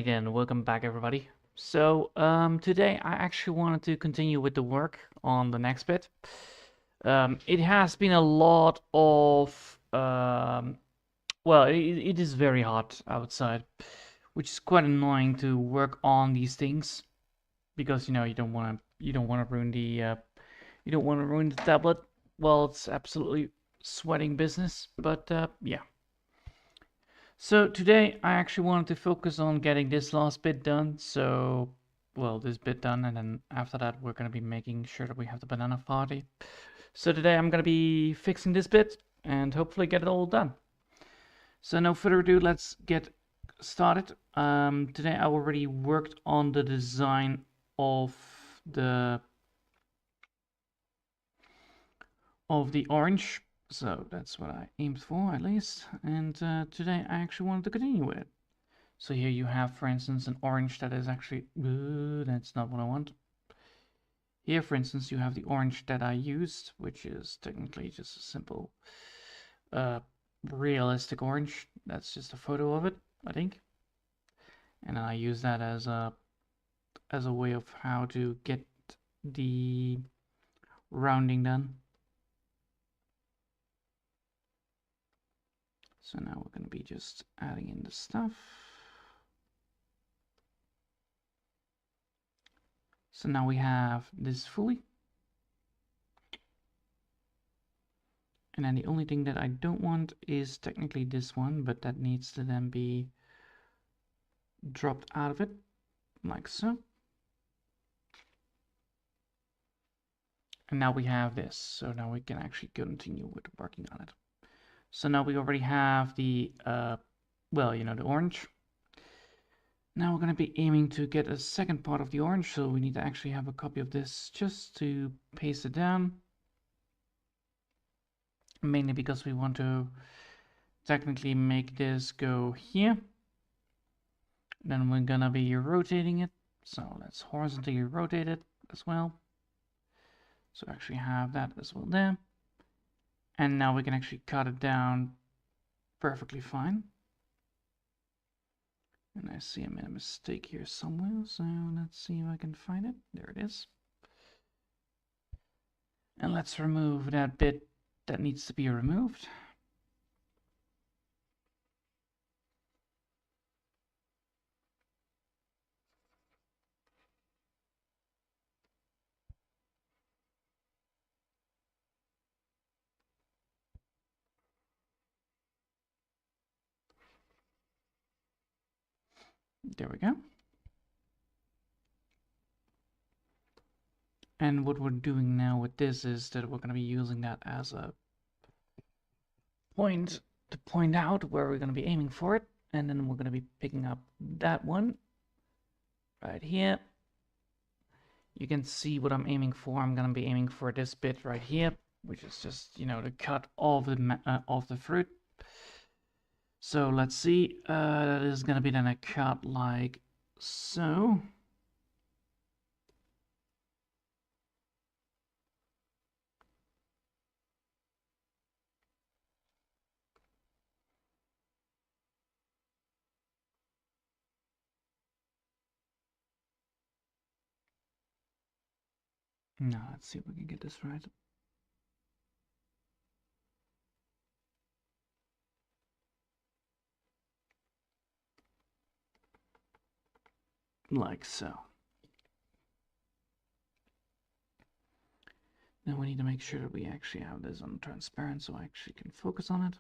Alrighty then, welcome back everybody. Today I actually wanted to continue with the work on the next bit. It has been a lot of, it is very hot outside, which is quite annoying to work on these things because you don't want to ruin the tablet. Well, it's absolutely sweating business, but yeah. So today I actually wanted to focus on getting this last bit done. This bit done, and then after that we're going to be making sure that we have the banana party. So today I'm going to be fixing this bit and hopefully get it all done. So no further ado, let's get started. Today I already worked on the design of the orange. So that's what I aimed for at least. And today I actually wanted to continue with it. So here you have, for instance, an orange that is actually, that's not what I want. Here, for instance, you have the orange that I used, which is technically just a simple realistic orange. That's just a photo of it, I think. And I use that as a way of how to get the rounding done. So now we're going to be just adding in the stuff. So now we have this fully. And then the only thing that I don't want is technically this one, but that needs to then be dropped out of it, like so. And now we have this, so now we can actually continue with working on it. So now we already have the, the orange. Now we're going to be aiming to get a second part of the orange, so we need to actually have a copy of this just to paste it down. Mainly because we want to technically make this go here. Then we're going to be rotating it, so let's horizontally rotate it as well. So actually have that as well there. And now we can actually cut it down perfectly fine. And I see I made a mistake here somewhere, so let's see if I can find it. There it is. And let's remove that bit that needs to be removed. There we go. And what we're doing now with this is that we're going to be using that as a point to point out where we're going to be aiming for it. And then we're going to be picking up that one right here. You can see what I'm aiming for. I'm going to be aiming for this bit right here, which is just, the cut of the fruit. So let's see, that is going to be then a cut like so. Now let's see if we can get this right. Like so. Now we need to make sure that we actually have this on transparent so I actually can focus on it.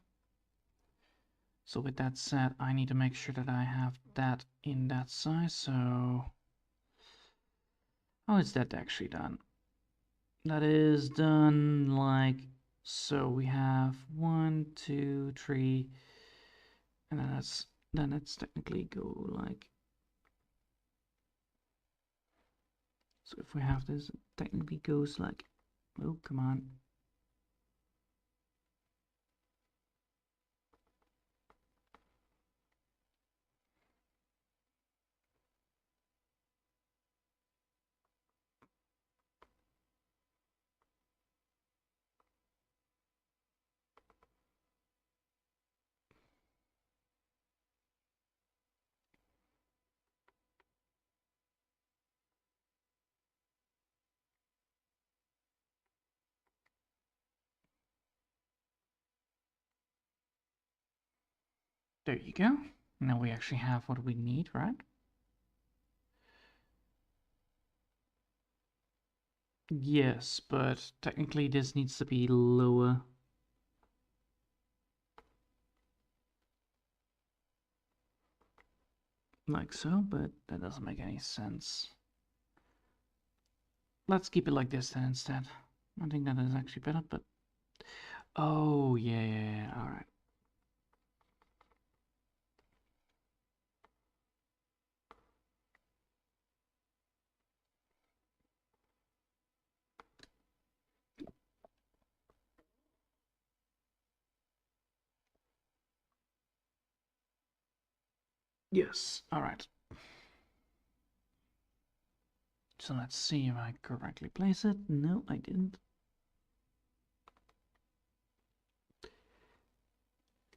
So with that said, I need to make sure that I have that in that size. So how is that actually done? That is done like so. We have 1, 2, 3, and then it's technically go like so. If we have this, it technically goes like, oh come on. There you go. Now we actually have what we need, right? Yes, but technically this needs to be lower. Like so, but that doesn't make any sense. Let's keep it like this then instead. I think that is actually better, but... Oh, yeah, alright. Yes, alright. So let's see if I correctly place it. No, I didn't.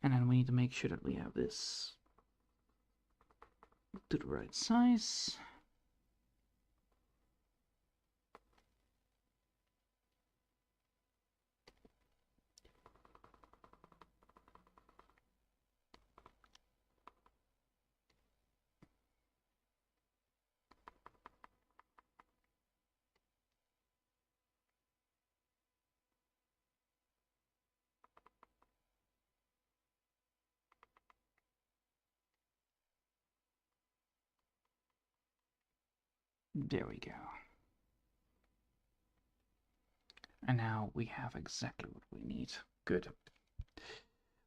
And then we need to make sure that we have this to the right size. There we go. And now we have exactly what we need. Good.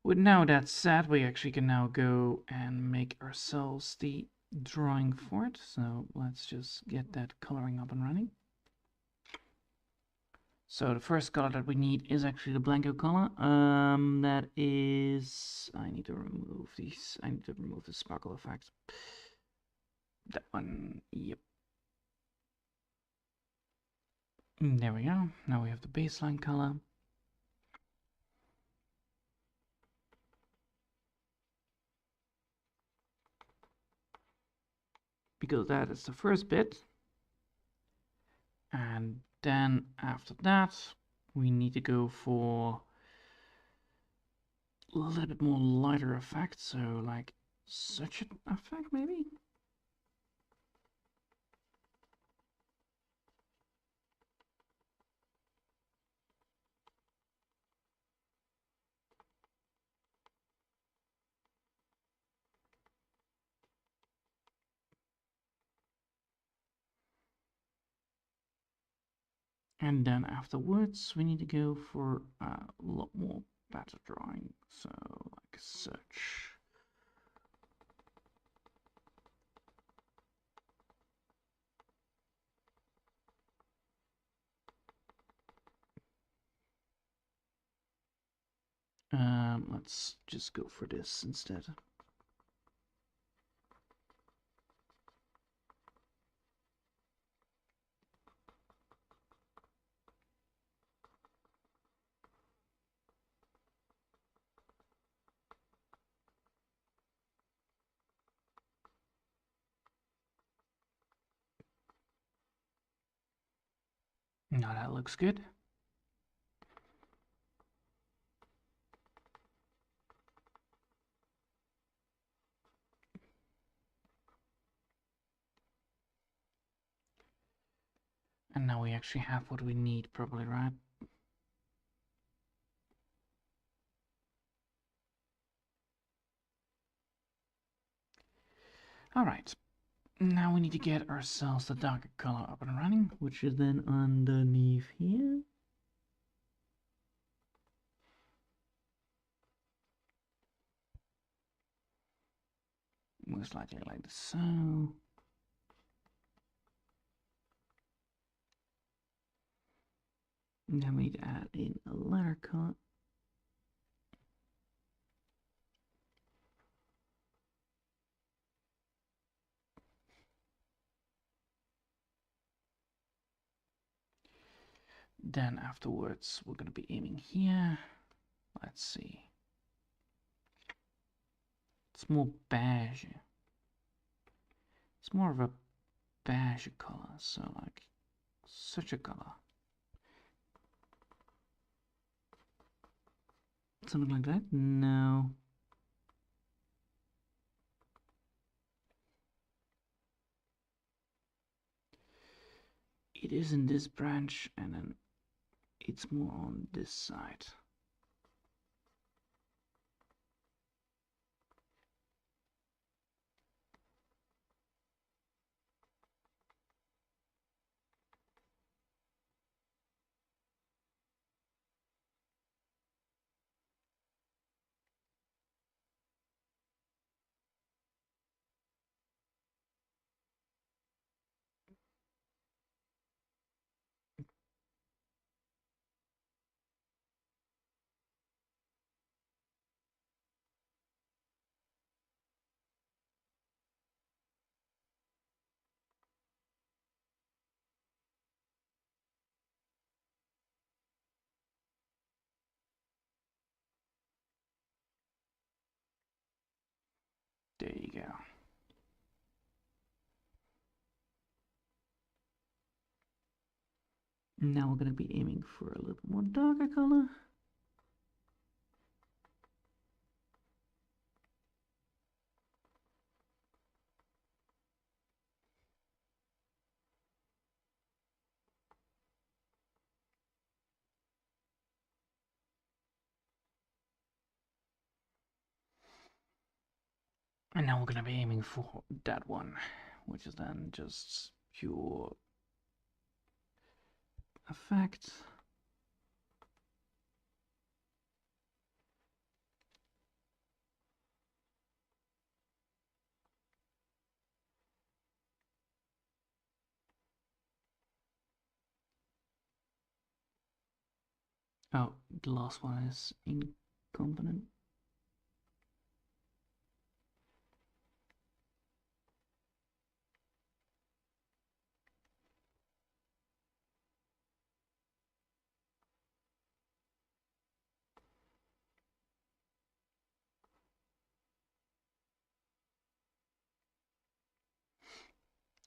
With now that said, we actually can now go and make ourselves the drawing for it. So let's just get that coloring up and running. So the first color that we need is actually the Blanco color. That is, I need to remove these. I need to remove the sparkle effect. That one, yep. There we go. Now we have the baseline color. Because that is the first bit. And then after that, we need to go for a little bit more lighter effect. So like such an effect maybe? And then afterwards, we need to go for a lot more better drawing. So like such. Let's just go for this instead. Now that looks good. And now we actually have what we need, probably, right? Alright. Now we need to get ourselves the darker color up and running, which is then underneath here. Most likely like so. And then we need to add in a lighter color. Then afterwards, we're going to be aiming here. Let's see. It's more beige. It's more of a beige color, so like such a color. Something like that? No. it is in this branch, and then it's more on this side. There you go. Now we're going to be aiming for a little more darker color. And now we're going to be aiming for that one, which is then just pure effect. Oh, the last one is incompetent.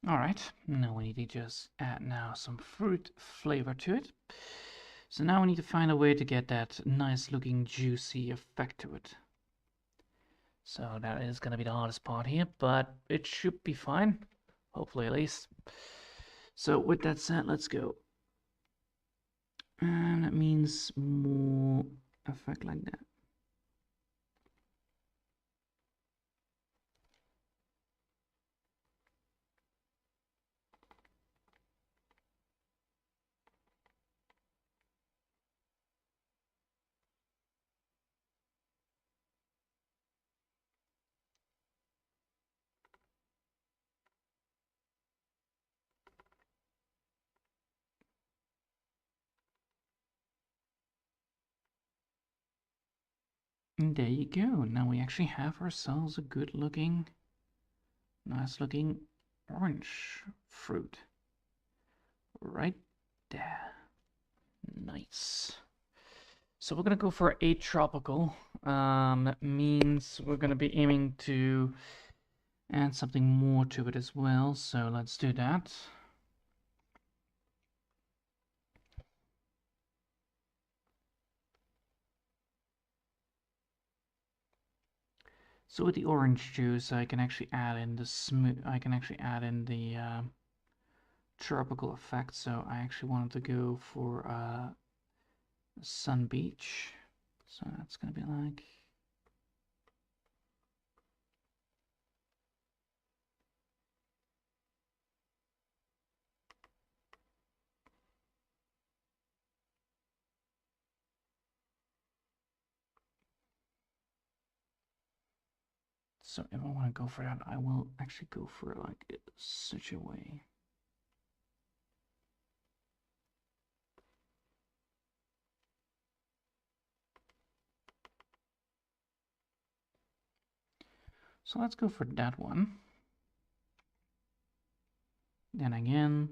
Alright, now we need to just add now some fruit flavor to it. So now we need to find a way to get that nice looking juicy effect to it. So that is going to be the hardest part here, but it should be fine. Hopefully at least. So with that said, let's go. And that means more effect like that. And there you go. Now we actually have ourselves a good looking, nice looking orange fruit. Right there. Nice. So we're gonna go for a tropical. That means we're gonna be aiming to add something more to it as well. So let's do that. So with the orange juice, I can actually add in the smooth. I can actually add in the tropical effect. So I actually wanted to go for Sun Beach. So that's gonna be like. So if I want to go for that, I will actually go for like such a way. So let's go for that one. Then again.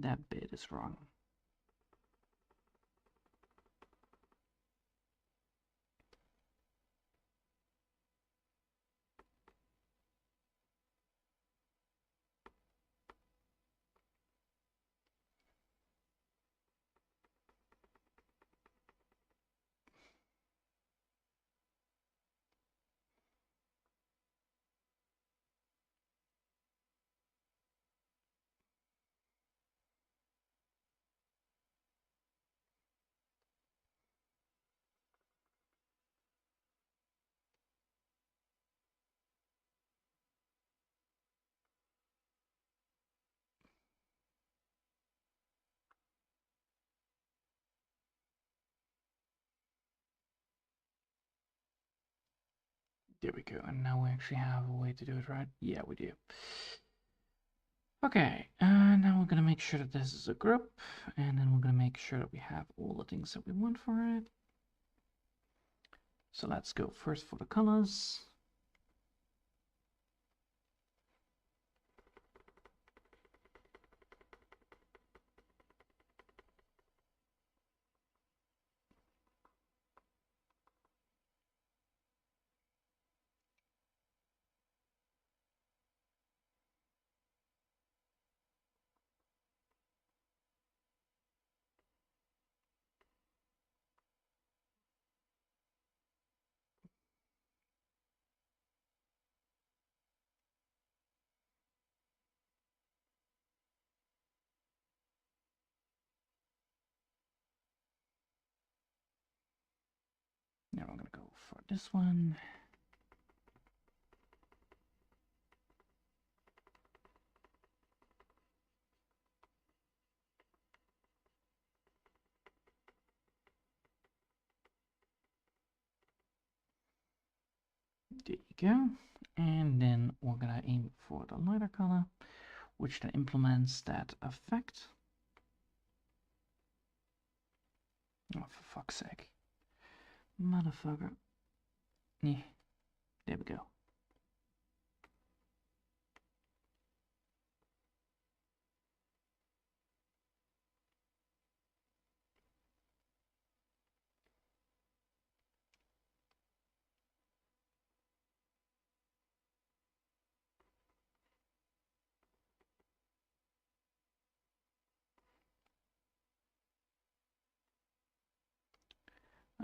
That bit is wrong. There we go. And now we actually have a way to do it, right? Yeah, we do. Okay, now we're gonna make sure that this is a group, and then we're gonna make sure that we have all the things that we want for it. So let's go first for the colors. Now we're gonna go for this one. There you go. And then we're gonna aim for the lighter color, which then implements that effect. Oh, for fuck's sake. Motherfucker. Yeah, there we go.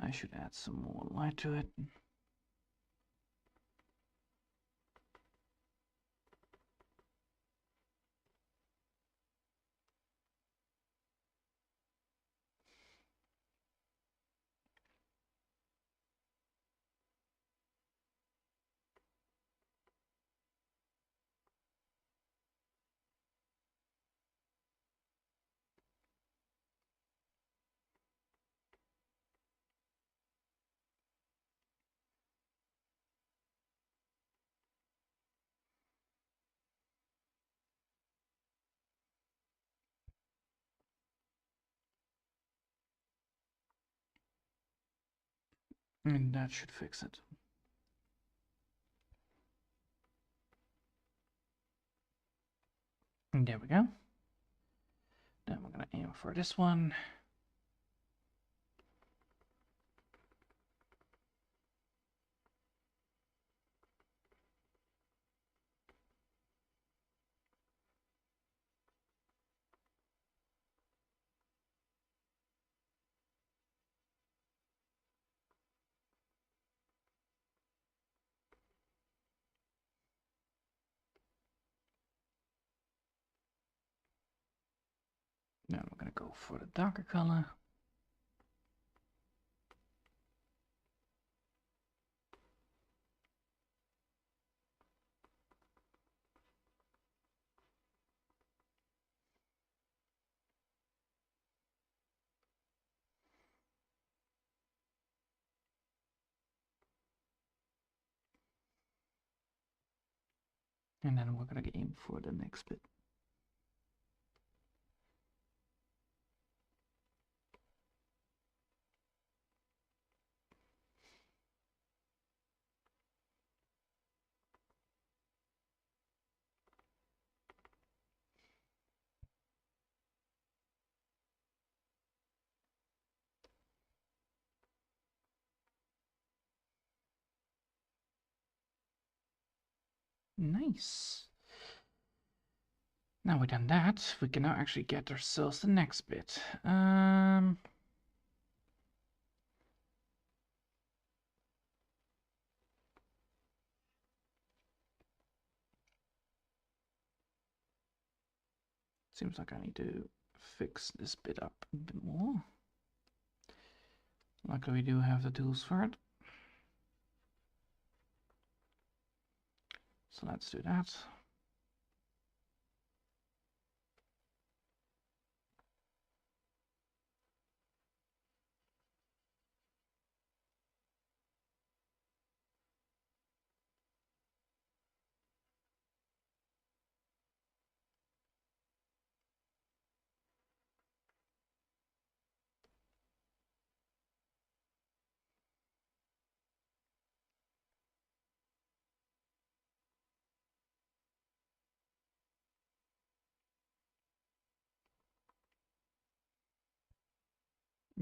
I should add some more light to it. And that should fix it. And there we go. Then we're gonna aim for this one. Then we're gonna go for the darker color. And then we're gonna aim for the next bit. Nice. Now we've done that, we can now actually get ourselves the next bit. Seems like I need to fix this bit up a bit more. Luckily we do have the tools for it. So let's do that.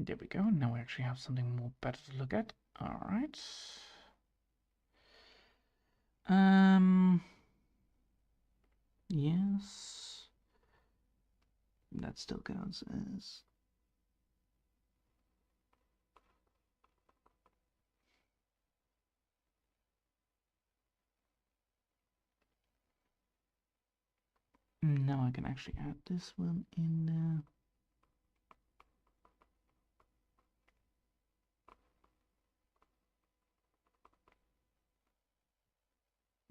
There we go. Now we actually have something more better to look at. All right. Yes. That still counts as. Now I can actually add this one in there.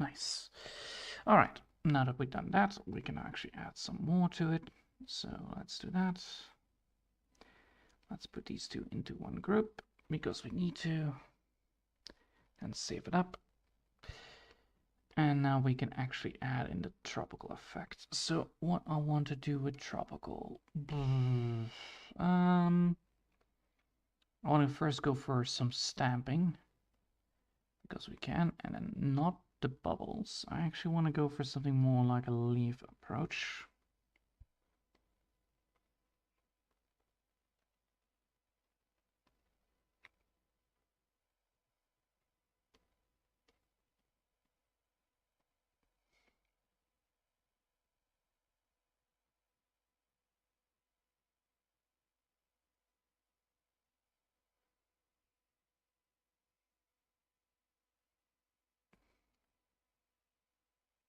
Nice. All right. Now that we've done that, we can actually add some more to it. So let's do that. Let's put these two into one group because we need to. And save it up. And now we can actually add in the tropical effect. So what I want to do with tropical, I want to first go for some stamping because we can, and then not the bubbles. I actually want to go for something more like a leaf approach.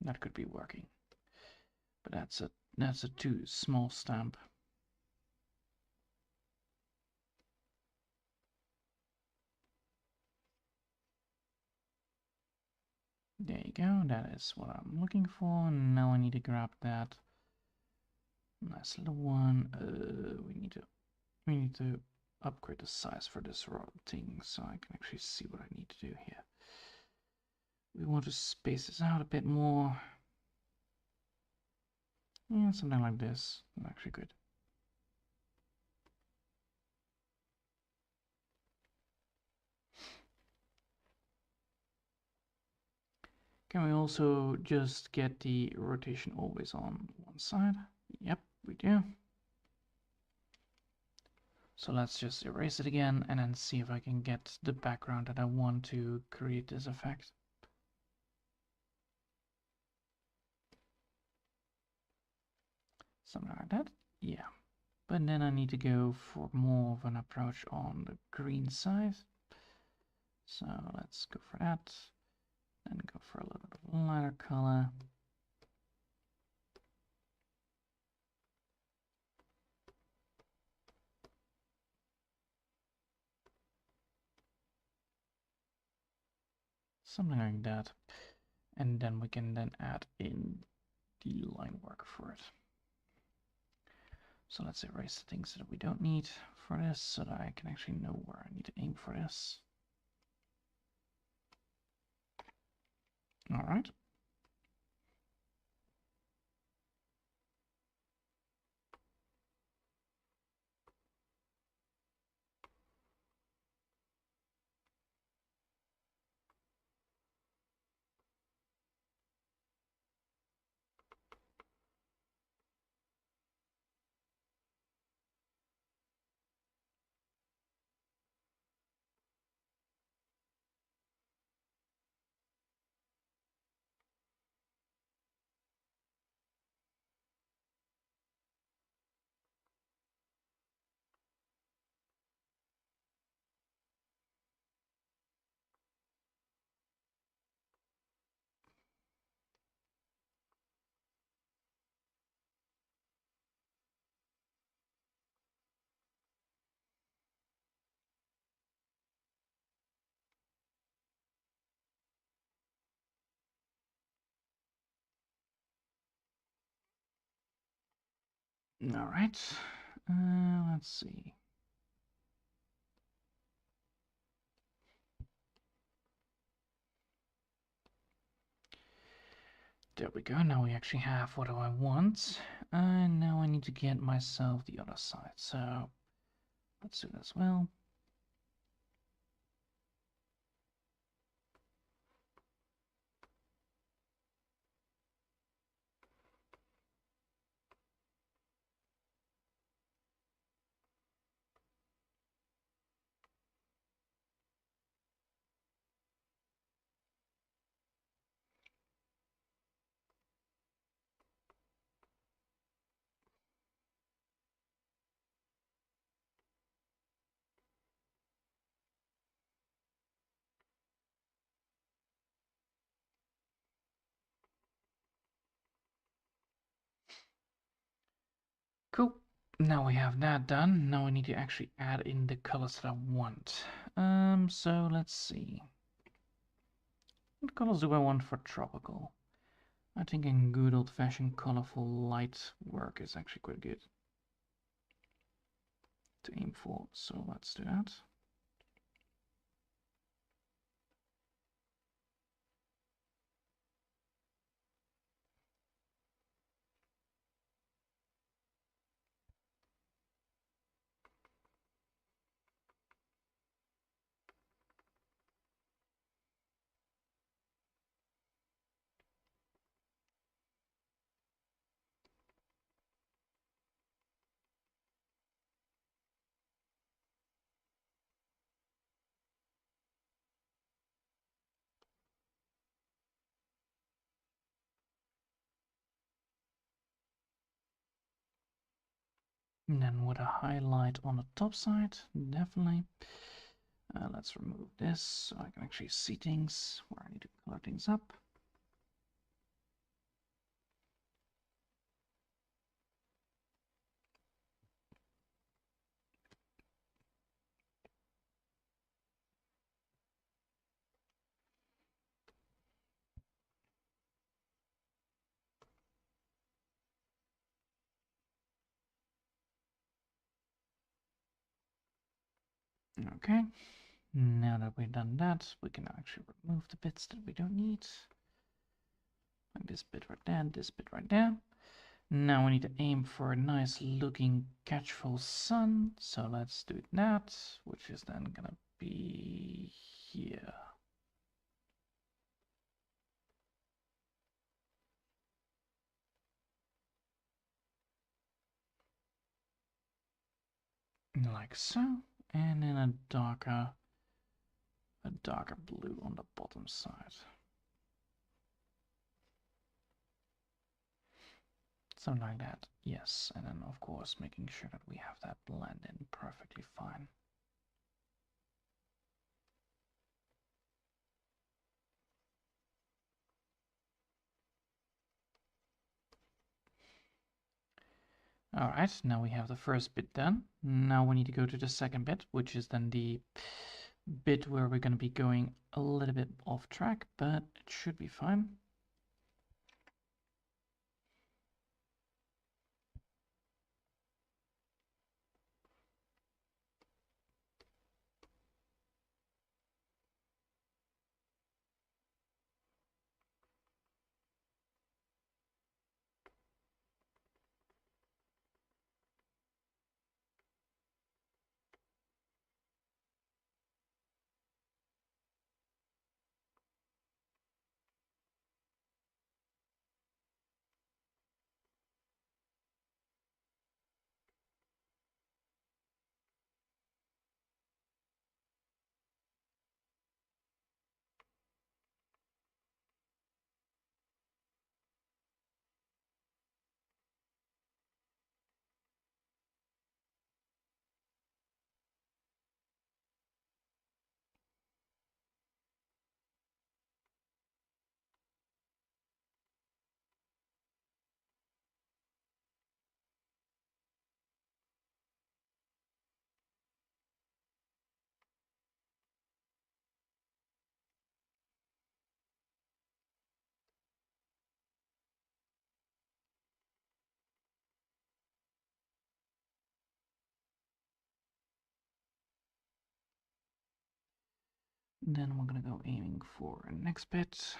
That could be working, but that's a too small stamp. There you go. That is what I'm looking for. Now I need to grab that nice little one. We need to upgrade the size for this thing so I can actually see what I need to do here. We want to space this out a bit more. Yeah, something like this. That's actually good. Can we also just get the rotation always on one side? Yep, we do. So let's just erase it again and then see if I can get the background that I want to create this effect. Something like that. Yeah. But then I need to go for more of an approach on the green side. So let's go for that. And go for a little bit of lighter color. Something like that. And then we can then add in the line work for it. So let's erase the things that we don't need for this so that I can actually know where I need to aim for this. All right. All right. Let's see. There we go. Now we actually have what do I want. And now I need to get myself the other side. So let's do that as well. Cool. Now we have that done. Now I need to actually add in the colors that I want. So let's see. What colors do I want for tropical? I think a good old-fashioned colorful light work is actually quite good to aim for. So let's do that. And then with a highlight on the top side, definitely. Let's remove this so I can actually see things where I need to color things up. Okay, now that we've done that, we can actually remove the bits that we don't need. Like this bit right there, and this bit right there. Now we need to aim for a nice looking catchful sun. So let's do that, which is then gonna be here. Like so. And then a darker blue on the bottom side. Something like that, yes. And then of course making sure that we have that blend in perfectly fine. Alright, now we have the first bit done. Now we need to go to the second bit, which is then the bit where we're going to be going a little bit off track, but it should be fine. Then we're gonna go aiming for next bit.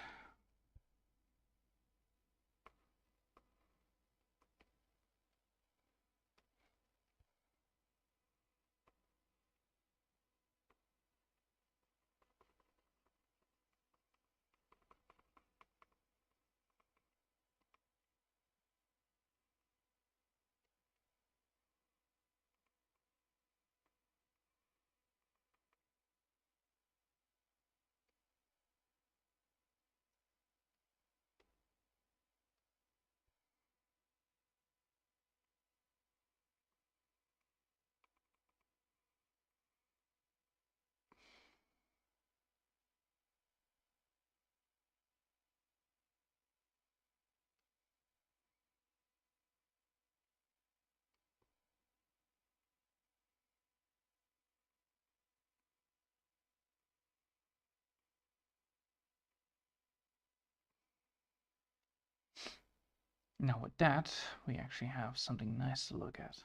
Now with that, we actually have something nice to look at.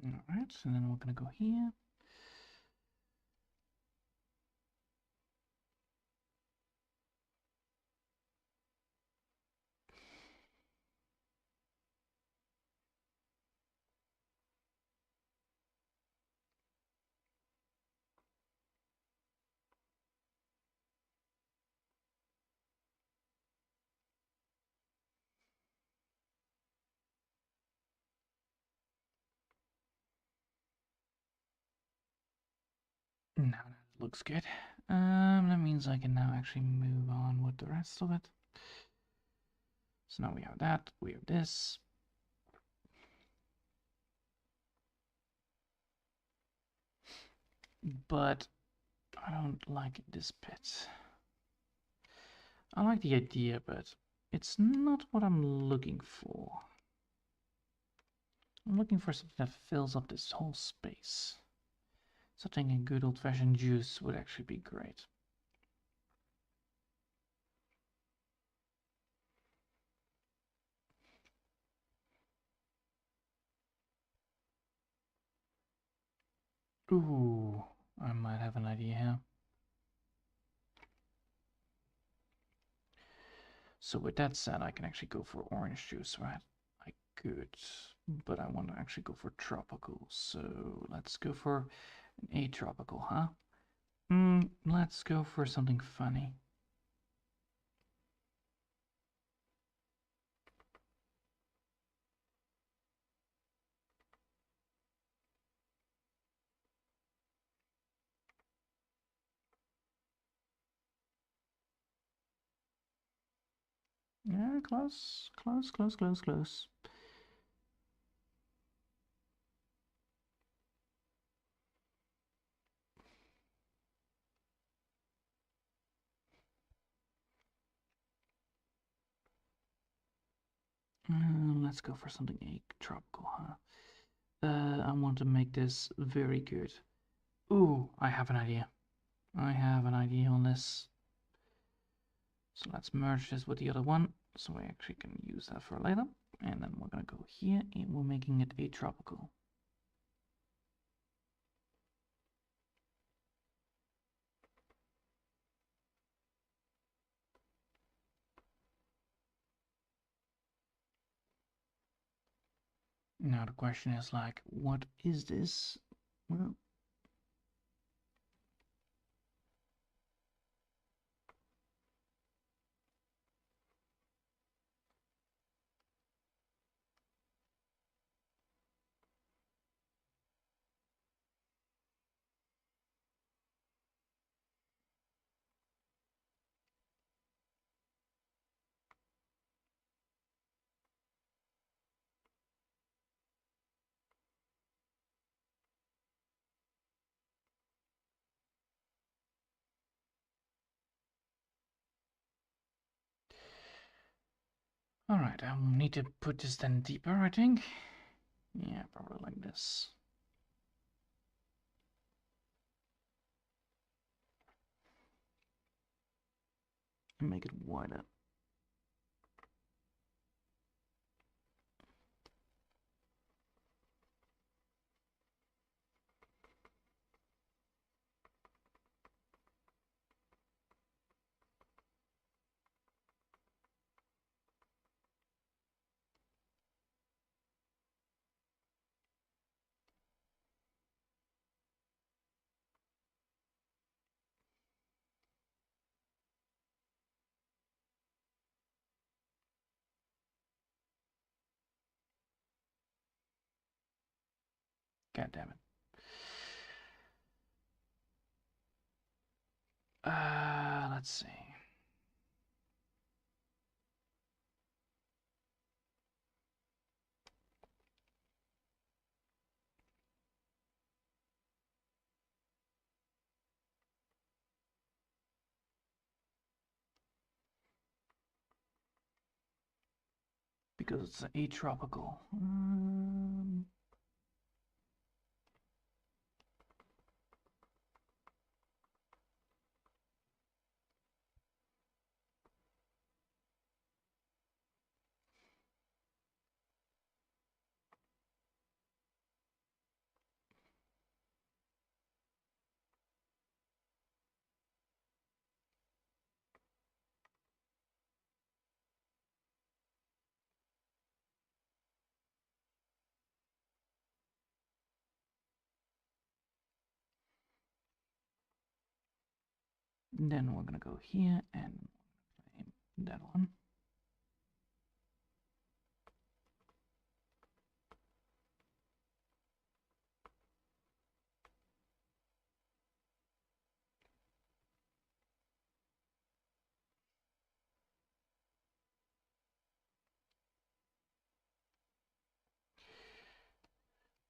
Alright, and then we're gonna go here. Now that looks good. That means I can now actually move on with the rest of it. So now we have that, we have this. But I don't like this bit. I like the idea, but it's not what I'm looking for. I'm looking for something that fills up this whole space. Something a good old-fashioned juice would actually be great. Ooh, I might have an idea here. So with that said, I can actually go for orange juice, right? I could, but I want to actually go for tropical. So let's go for an atropical, huh? Let's go for something funny. Yeah, close, close, close, close, close. Let's go for something tropical, huh? I want to make this very good. Ooh, I have an idea. I have an idea on this. So let's merge this with the other one, so we actually can use that for later. And then we're gonna go here, and we're making it atropical. Now the question is like, what is this? Well, Alright, I will need to put this then deeper, I think. Yeah, probably like this. And make it wider. God damn it. Let's see. Because it's an atropical. Then we're gonna go here and claim that one.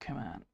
Come on.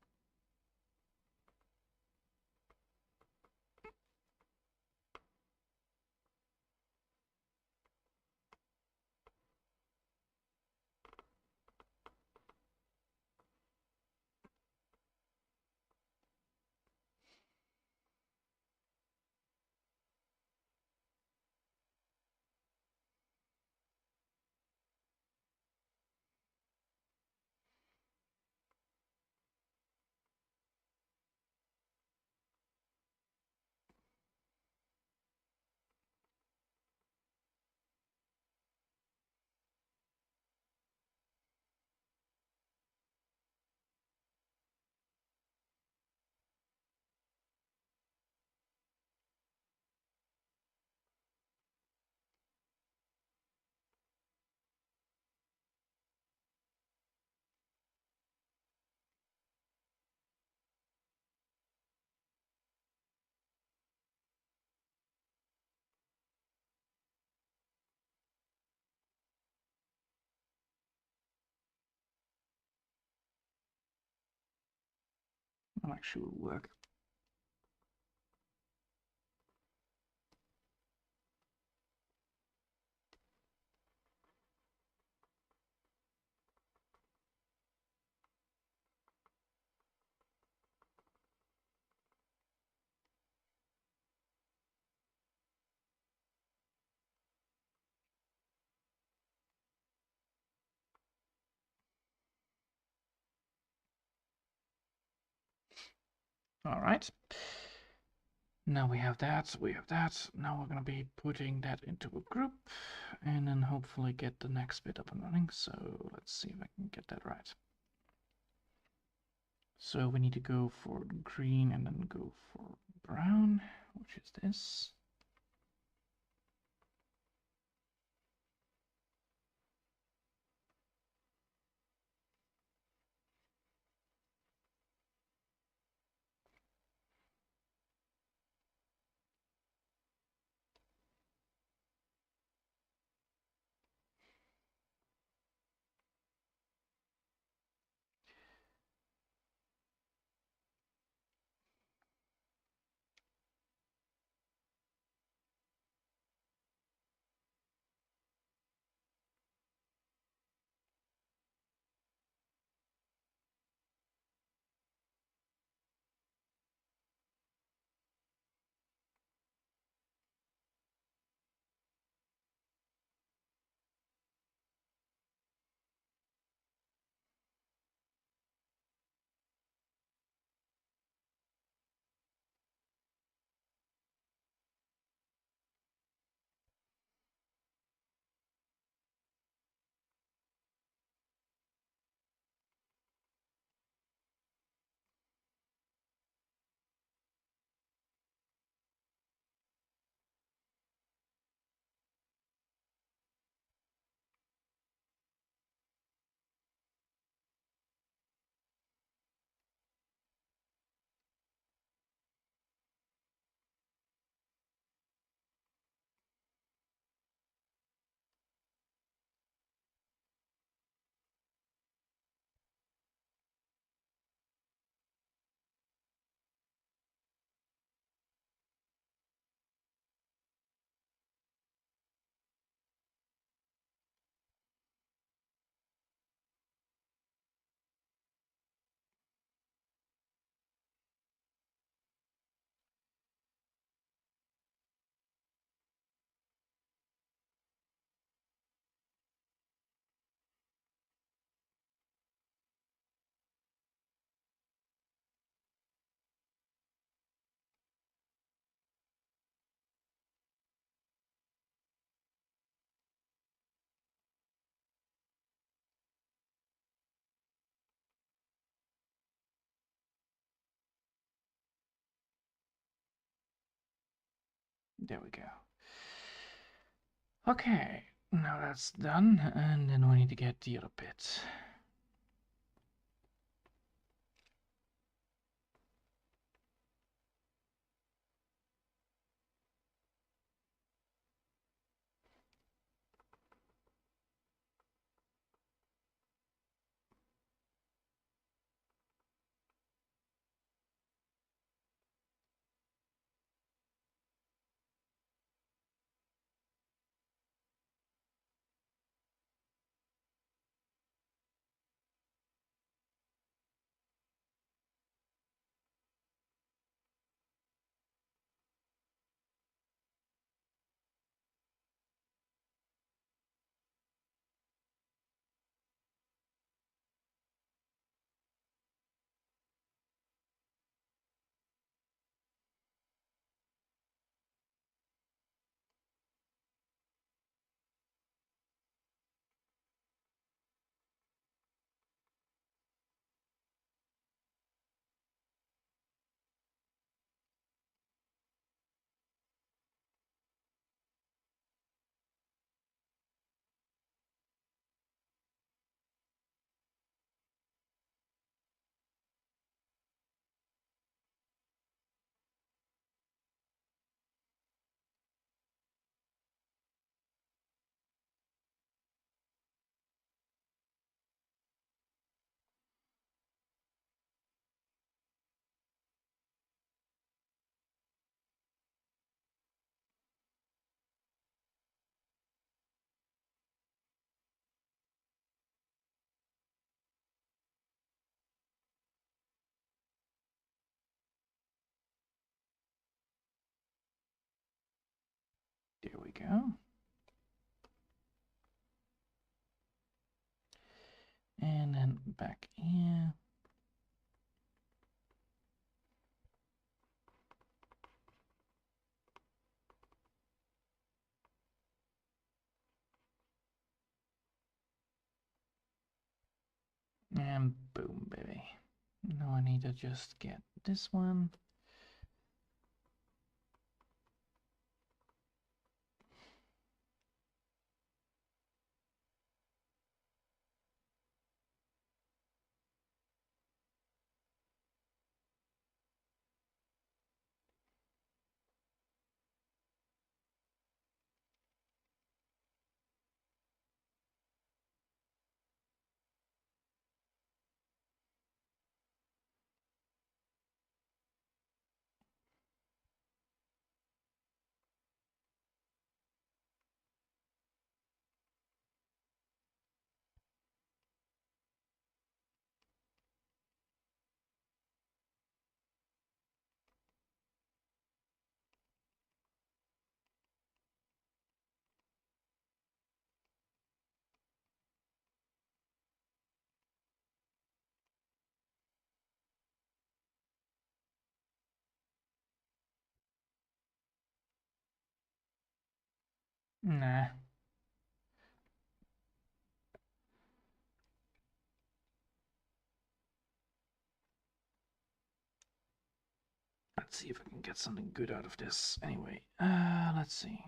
That actually will work. All right. Now we have that, we have that. Now we're gonna be putting that into a group and then hopefully get the next bit up and running. So let's see if I can get that right. So we need to go for green and then go for brown, which is this. There we go. Okay, now that's done, and then we need to get the other bit. There we go. And then back here. And boom, baby. Now I need to just get this one. Nah. Let's see if I can get something good out of this. Anyway, let's see.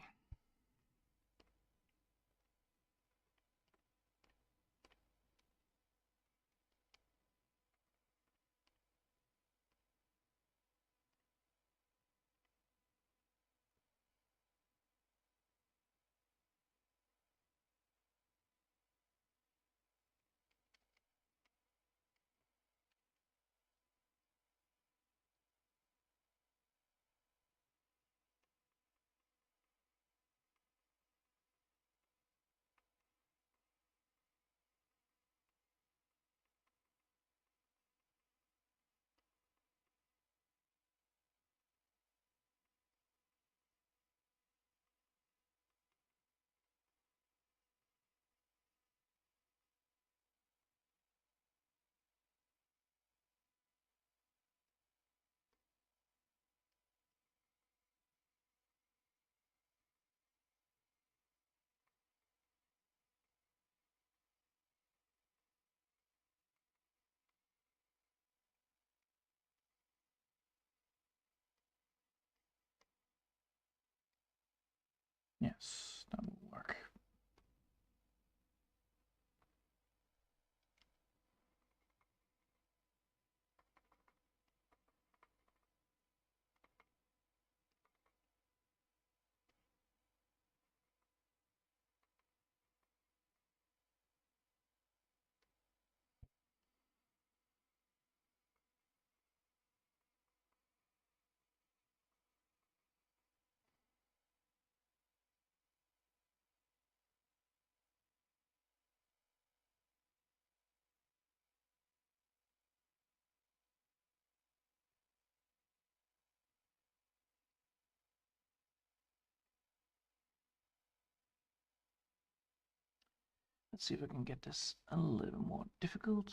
Let's see if I can get this a little more difficult.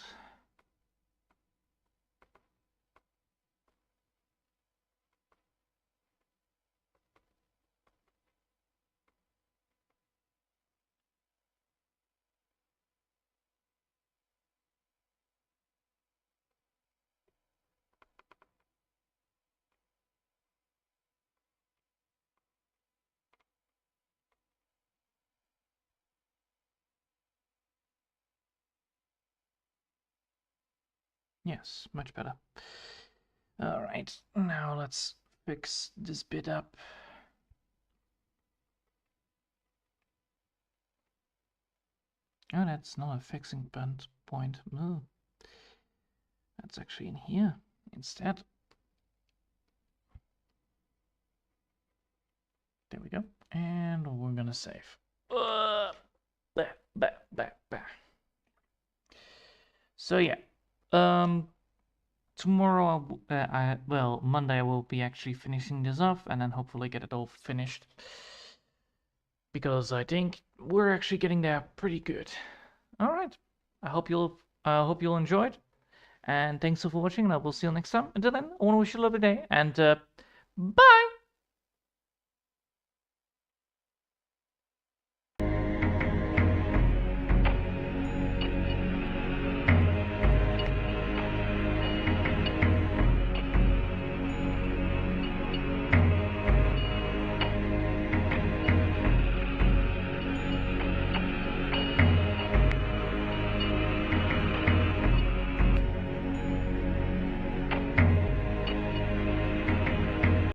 Yes, much better. All right, now let's fix this bit up. Oh, that's not a fixing point. No. That's actually in here instead. There we go. And we're gonna save. Back. So yeah, tomorrow, well, Monday I will be actually finishing this off, and then hopefully get it all finished. Because I think we're actually getting there pretty good. All right, I hope you'll enjoy it, and thanks for watching, and I will see you next time. Until then, I want to wish you a lovely day, and bye.